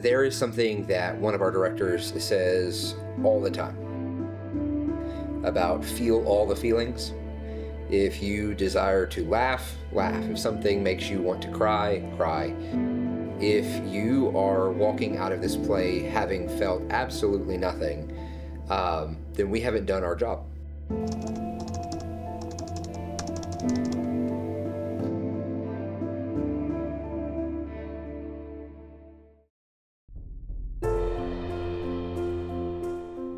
There is something that one of our directors says all the time about feel all the feelings. If you desire to laugh, laugh. If something makes you want to cry, cry. If you are walking out of this play having felt absolutely nothing, then we haven't done our job.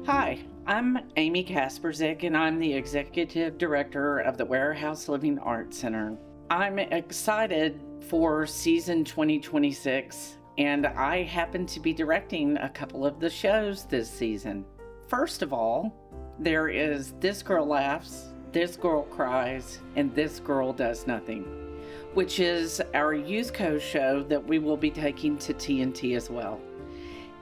Hi, I'm Amy Kasperzik, and I'm the Executive Director of the Warehouse Living Arts Center. I'm excited for season 2026, and I happen to be directing a couple of the shows this season. First of all, there is This Girl Laughs, This Girl Cries, and This Girl Does Nothing, which is our Youth Co show that we will be taking to TNT as well.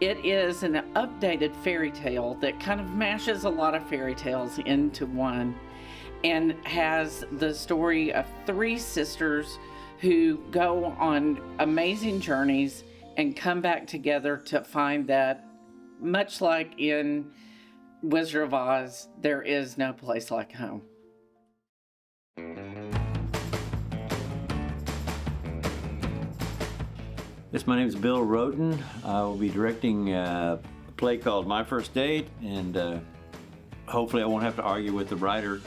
It is an updated fairy tale that kind of mashes a lot of fairy tales into one and has the story of three sisters who go on amazing journeys and come back together to find that, much like in Wizard of Oz, there is no place like home. Yes, my name is Bill Roden. I will be directing a play called My First Date, and hopefully I won't have to argue with the writer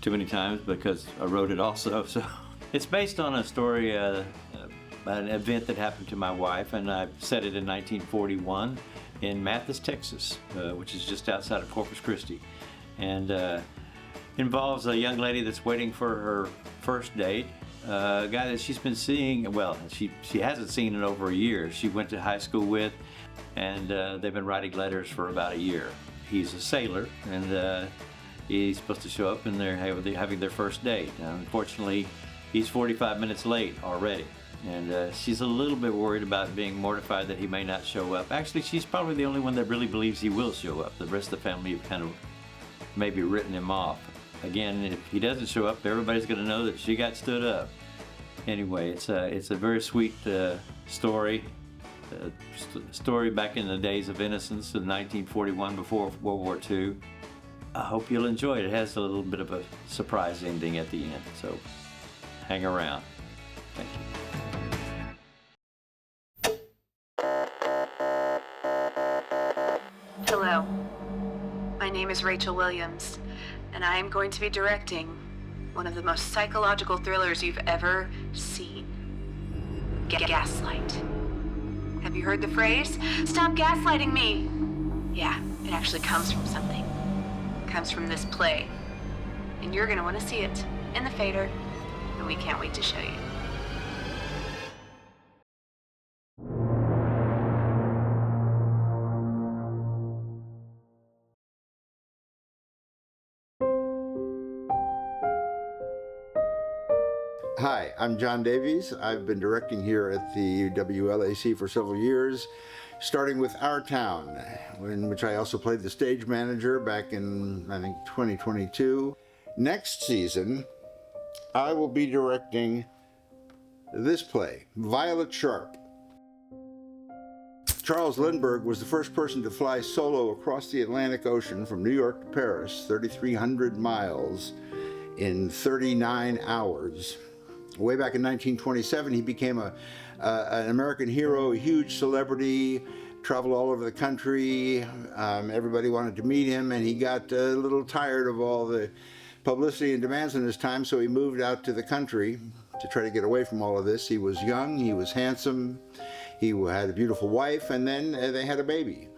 too many times because I wrote it also. So it's based on a story, an event that happened to my wife, and I set it in 1941 in Mathis, Texas, which is just outside of Corpus Christi, and involves a young lady that's waiting for her first date. A guy that she's been seeing, well, she hasn't seen in over a year. She went to high school with, and they've been writing letters for about a year. He's a sailor, and he's supposed to show up, and they're having their first date. Unfortunately, he's 45 minutes late already, and she's a little bit worried about being mortified that he may not show up. Actually, she's probably the only one that really believes he will show up. The rest of the family have kind of maybe written him off. Again, if he doesn't show up, everybody's going to know that she got stood up. Anyway, it's a very sweet story. Story back in the days of innocence in 1941, before World War II. I hope you'll enjoy it. It has a little bit of a surprise ending at the end, so hang around. Thank you. Hello, my name is Rachel Williams, and I am going to be directing one of the most psychological thrillers you've ever seen. Gaslight. Have you heard the phrase? Stop gaslighting me! Yeah, it actually comes from something. It comes from this play. And you're gonna want to see it in the Fader, and we can't wait to show you. Hi, I'm John Davies. I've been directing here at the WLAC for several years, starting with Our Town, in which I also played the stage manager back in, I think, 2022. Next season, I will be directing this play, Violet Sharp. Charles Lindbergh was the first person to fly solo across the Atlantic Ocean from New York to Paris, 3,300 miles, in 39 hours. Way back in 1927, he became an American hero, a huge celebrity, traveled all over the country. Everybody wanted to meet him, and he got a little tired of all the publicity and demands in his time, so he moved out to the country to try to get away from all of this. He was young, he was handsome, he had a beautiful wife, and then they had a baby.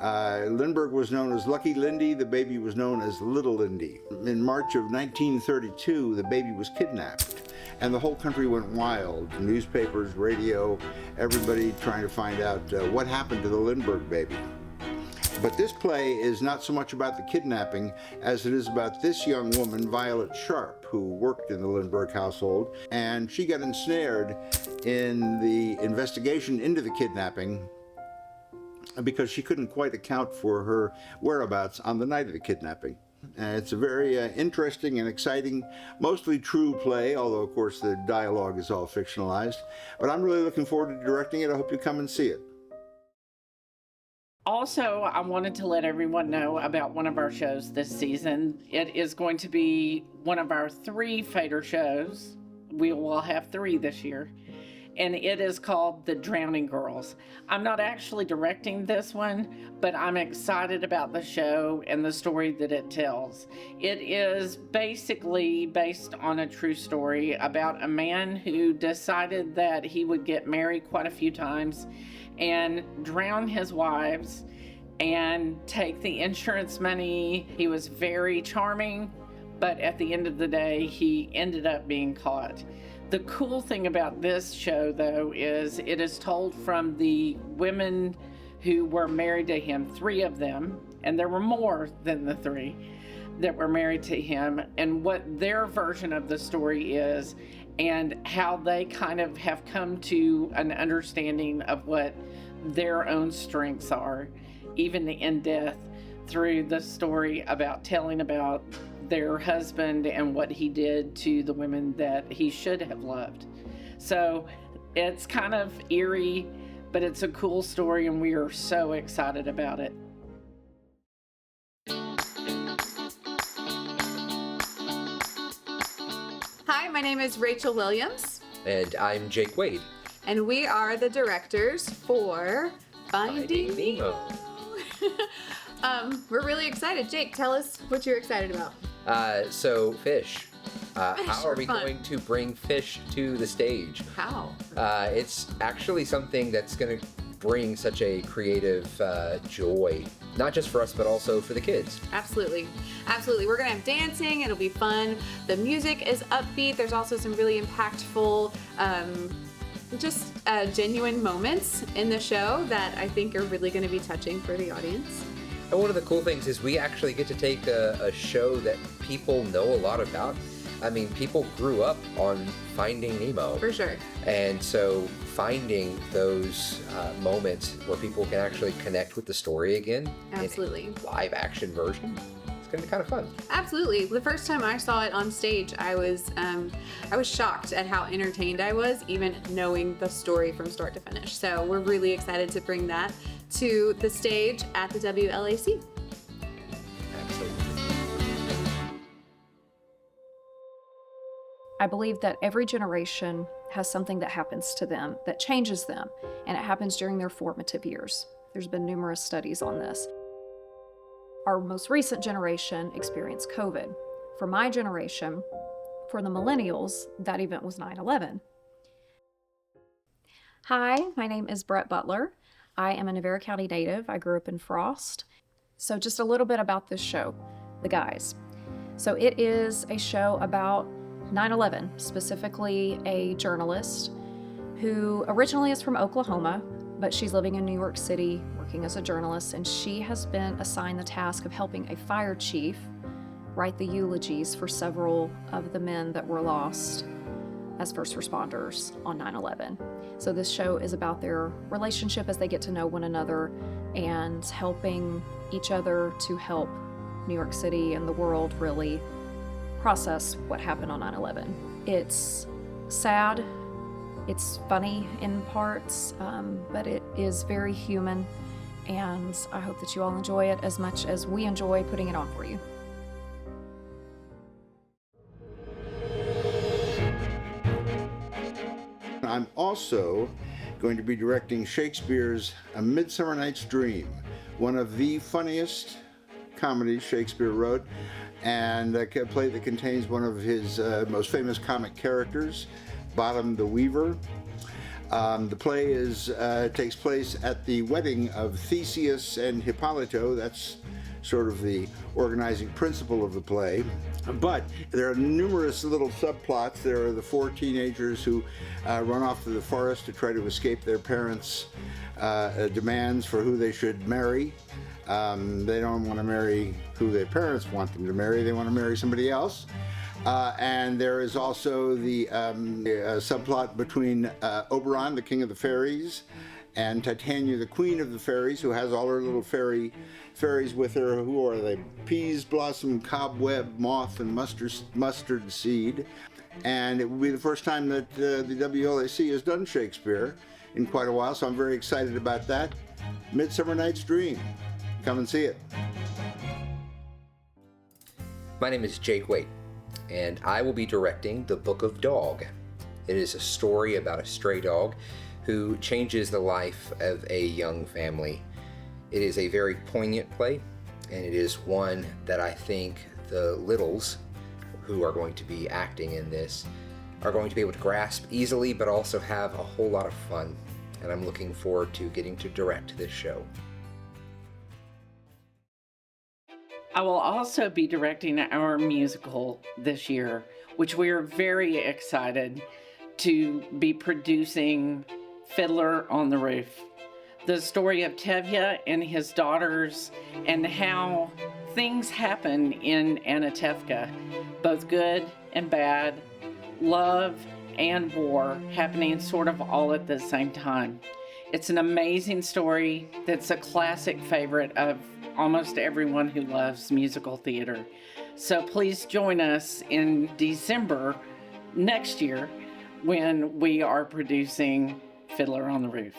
Lindbergh was known as Lucky Lindy, the baby was known as Little Lindy. In March of 1932, the baby was kidnapped, and the whole country went wild. Newspapers, radio, everybody trying to find out what happened to the Lindbergh baby. But this play is not so much about the kidnapping as it is about this young woman, Violet Sharp, who worked in the Lindbergh household, and she got ensnared in the investigation into the kidnapping because she couldn't quite account for her whereabouts on the night of the kidnapping. It's a very interesting and exciting, mostly true play, although of course the dialogue is all fictionalized. But I'm really looking forward to directing it. I hope you come and see it. Also, I wanted to let everyone know about one of our shows this season. It is going to be one of our 3 Fader shows. We will have 3 this year. And it is called The Drowning Girls. I'm not actually directing this one, but I'm excited about the show and the story that it tells. It is basically based on a true story about a man who decided that he would get married quite a few times and drown his wives and take the insurance money. He was very charming, but at the end of the day, he ended up being caught. The cool thing about this show, though, is it is told from the women who were married to him, 3 of them, and there were more than the 3 that were married to him, and what their version of the story is, and how they kind of have come to an understanding of what their own strengths are, even in death, through the story about telling about their husband and what he did to the women that he should have loved. So it's kind of eerie, but it's a cool story, and we are so excited about it. Hi, my name is Rachel Williams, And I'm Jake Wade. and we are the directors for Finding Nemo. We're really excited. Jake, tell us what you're excited about. So fish. How Fish are are we fun. going to bring fish to the stage? How? It's actually something that's going to bring such a creative joy, not just for us, but also for the kids. Absolutely. Absolutely. We're going to have dancing. It'll be fun. The music is upbeat. There's also some really impactful, genuine moments in the show that I think are really going to be touching for the audience. And one of the cool things is we actually get to take a show that people know a lot about. I mean, people grew up on Finding Nemo. For sure. And so finding those moments where people can actually connect with the story again Absolutely. in a live action version, it's going to be kind of fun. Absolutely. The first time I saw it on stage, I was shocked at how entertained I was, even knowing the story from start to finish. So we're really excited to bring that to the stage at the WLAC. Absolutely. I believe that every generation has something that happens to them that changes them, and it happens during their formative years. There's been numerous studies on this. Our most recent generation experienced COVID. For my generation, for the millennials, that event was 9/11. Hi, my name is Brett Butler. I am a Navarre County native. I grew up in Frost. So just a little bit about this show, The Guys. So it is a show about 9/11, specifically a journalist who originally is from Oklahoma, but she's living in New York City working as a journalist, and she has been assigned the task of helping a fire chief write the eulogies for several of the men that were lost as first responders on 9/11. So this show is about their relationship as they get to know one another and helping each other to help New York City and the world really process what happened on 9/11. It's sad, it's funny in parts, but it is very human, and I hope that you all enjoy it as much as we enjoy putting it on for you. I'm also going to be directing Shakespeare's A Midsummer Night's Dream, one of the funniest comedies Shakespeare wrote, and a play that contains one of his most famous comic characters, Bottom the Weaver. The play takes place at the wedding of Theseus and Hippolyto. That's sort of the organizing principle of the play. But there are numerous little subplots. There are the 4 teenagers who run off to the forest to try to escape their parents' demands for who they should marry. They don't want to marry who their parents want them to marry. They want to marry somebody else. And there is also the subplot between Oberon, the king of the fairies, and Titania, the queen of the fairies, who has all her little fairies with her. Who are they? Peas, blossom, cobweb, moth, and mustard seed. And it will be the first time that the WLAC has done Shakespeare in quite a while, so I'm very excited about that. Midsummer Night's Dream. Come and see it. My name is Jake Waite, and I will be directing The Book of Dog. It is a story about a stray dog who changes the life of a young family. It is a very poignant play, and it is one that I think the littles who are going to be acting in this are going to be able to grasp easily, but also have a whole lot of fun. And I'm looking forward to getting to direct this show. I will also be directing our musical this year, which we are very excited to be producing Fiddler on the Roof. The story of Tevye and his daughters and how things happen in Anatevka, both good and bad, love and war happening sort of all at the same time. It's an amazing story that's a classic favorite of almost everyone who loves musical theater. So please join us in December next year when we are producing Fiddler on the Roof.